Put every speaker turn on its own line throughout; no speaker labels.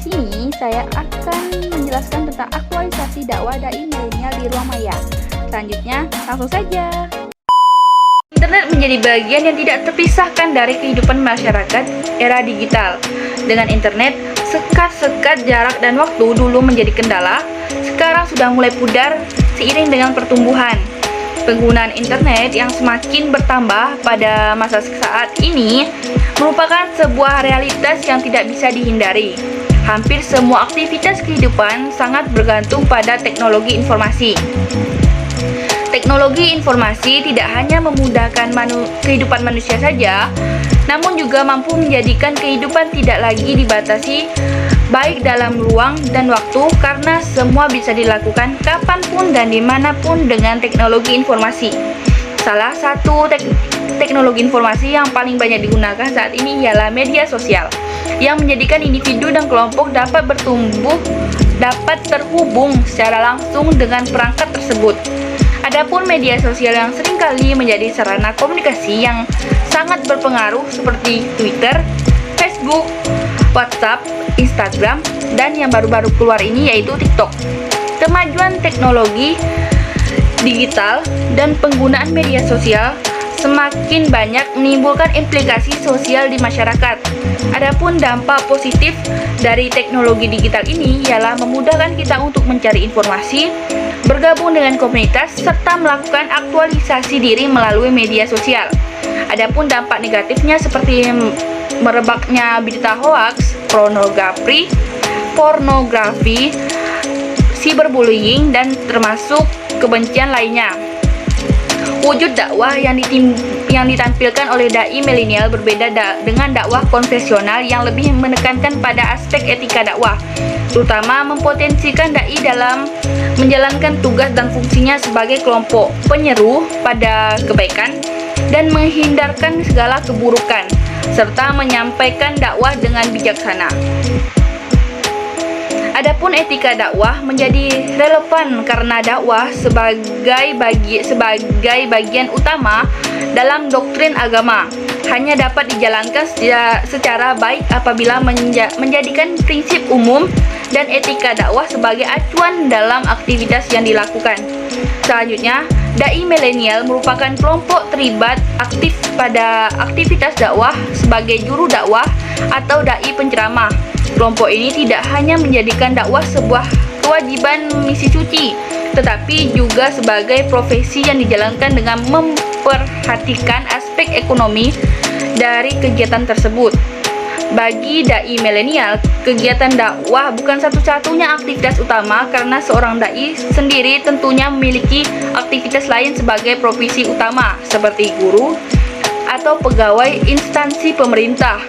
sini saya akan menjelaskan tentang aktualisasi dakwah dai milenial di ruang maya. Selanjutnya, langsung saja. Internet menjadi bagian yang tidak terpisahkan dari kehidupan masyarakat era digital. Dengan internet, sekat-sekat jarak dan waktu dulu menjadi kendala, sekarang sudah mulai pudar seiring dengan pertumbuhan. Penggunaan internet yang semakin bertambah pada masa saat ini merupakan sebuah realitas yang tidak bisa dihindari. Hampir semua aktivitas kehidupan sangat bergantung pada teknologi informasi. Teknologi informasi tidak hanya memudahkan kehidupan manusia saja, namun juga mampu menjadikan kehidupan tidak lagi dibatasi baik dalam ruang dan waktu, karena semua bisa dilakukan kapanpun dan dimanapun dengan teknologi informasi. Salah satu teknologi informasi yang paling banyak digunakan saat ini ialah media sosial, yang menjadikan individu dan kelompok dapat terhubung secara langsung dengan perangkat tersebut. Adapun media sosial yang seringkali menjadi sarana komunikasi yang sangat berpengaruh seperti Twitter, Facebook, WhatsApp, Instagram, dan yang baru-baru keluar ini yaitu TikTok. Kemajuan teknologi digital dan penggunaan media sosial semakin banyak menimbulkan implikasi sosial di masyarakat. Adapun dampak positif dari teknologi digital ini ialah memudahkan kita untuk mencari informasi, bergabung dengan komunitas, serta melakukan aktualisasi diri melalui media sosial. Adapun dampak negatifnya seperti merebaknya berita hoaks, pornografi, cyberbullying, dan termasuk kebencian lainnya. Wujud dakwah yang ditampilkan oleh dai milenial berbeda dengan dakwah konvensional yang lebih menekankan pada aspek etika dakwah, terutama mempotensikan dai dalam menjalankan tugas dan fungsinya sebagai kelompok penyeru pada kebaikan dan menghindarkan segala keburukan, serta menyampaikan dakwah dengan bijaksana. Adapun etika dakwah menjadi relevan karena dakwah sebagai bagian utama dalam doktrin agama hanya dapat dijalankan secara baik apabila menjadikan prinsip umum dan etika dakwah sebagai acuan dalam aktivitas yang dilakukan. Selanjutnya, dai milenial merupakan kelompok terlibat aktif pada aktivitas dakwah sebagai juru dakwah atau dai penceramah. Kelompok ini tidak hanya menjadikan dakwah sebuah kewajiban misi suci, tetapi juga sebagai profesi yang dijalankan dengan memperhatikan aspek ekonomi dari kegiatan tersebut. Bagi dai milenial, kegiatan dakwah bukan satu-satunya aktivitas utama karena seorang dai sendiri tentunya memiliki aktivitas lain sebagai profesi utama seperti guru atau pegawai instansi pemerintah.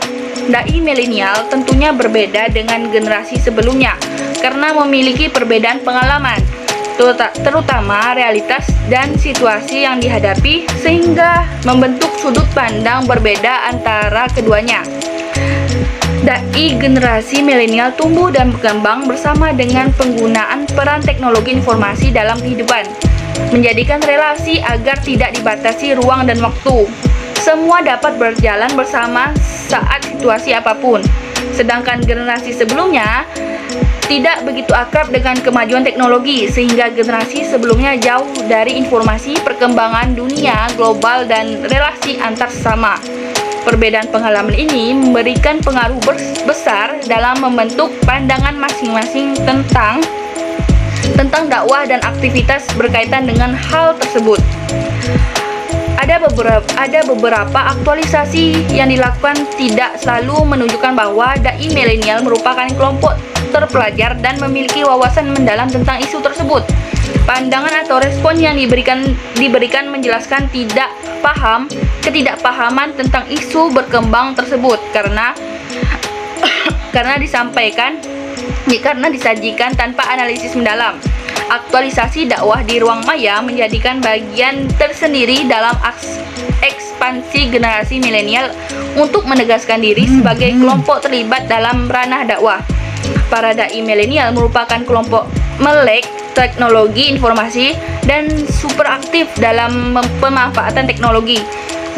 Dai milenial tentunya berbeda dengan generasi sebelumnya karena memiliki perbedaan pengalaman, terutama realitas dan situasi yang dihadapi, sehingga membentuk sudut pandang berbeda antara keduanya. Dai generasi milenial tumbuh dan berkembang bersama dengan penggunaan peran teknologi informasi dalam kehidupan, menjadikan relasi agar tidak dibatasi ruang dan waktu. Semua dapat berjalan bersama saat situasi apapun. Sedangkan generasi sebelumnya tidak begitu akrab dengan kemajuan teknologi, sehingga generasi sebelumnya jauh dari informasi, perkembangan dunia global, dan relasi antar sesama. Perbedaan pengalaman ini memberikan pengaruh besar dalam membentuk pandangan masing-masing tentang dakwah dan aktivitas berkaitan dengan hal tersebut. Ada beberapa aktualisasi yang dilakukan tidak selalu menunjukkan bahwa dai milenial merupakan kelompok terpelajar dan memiliki wawasan mendalam tentang isu tersebut. Pandangan atau respon yang diberikan menjelaskan ketidakpahaman tentang isu berkembang tersebut karena disajikan tanpa analisis mendalam. Aktualisasi dakwah di ruang maya menjadikan bagian tersendiri dalam ekspansi generasi milenial untuk menegaskan diri sebagai kelompok terlibat dalam ranah dakwah. Para dai milenial merupakan kelompok melek teknologi informasi dan super aktif dalam pemanfaatan teknologi,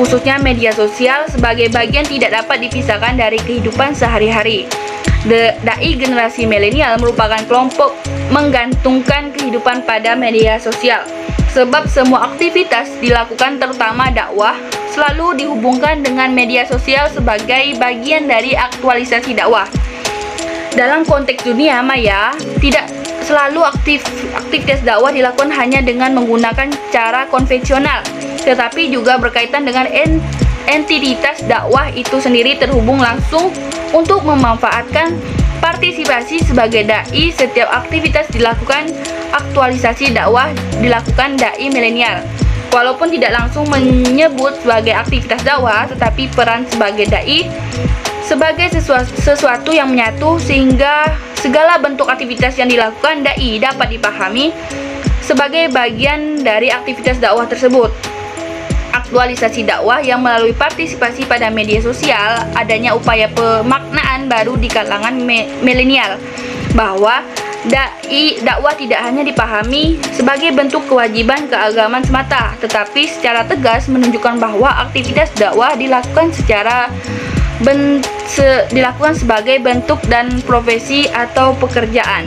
khususnya media sosial, sebagai bagian tidak dapat dipisahkan dari kehidupan sehari-hari. Dai generasi milenial merupakan kelompok menggantungkan kehidupan pada media sosial. Sebab semua aktivitas dilakukan, terutama dakwah, selalu dihubungkan dengan media sosial sebagai bagian dari aktualisasi dakwah. Dalam konteks dunia maya, tidak selalu aktivitas dakwah dilakukan hanya dengan menggunakan cara konvensional, tetapi juga berkaitan dengan entitas dakwah itu sendiri terhubung langsung untuk memanfaatkan partisipasi sebagai dai. Setiap aktivitas dilakukan, aktualisasi dakwah dilakukan dai milenial. Walaupun tidak langsung menyebut sebagai aktivitas dakwah, tetapi peran sebagai dai sebagai sesuatu yang menyatu, sehingga segala bentuk aktivitas yang dilakukan dai dapat dipahami sebagai bagian dari aktivitas dakwah tersebut. Aktualisasi dakwah yang melalui partisipasi pada media sosial, adanya upaya pemaknaan baru di kalangan milenial bahwa dakwah tidak hanya dipahami sebagai bentuk kewajiban keagamaan semata, tetapi secara tegas menunjukkan bahwa aktivitas dakwah dilakukan dilakukan sebagai bentuk dan profesi atau pekerjaan.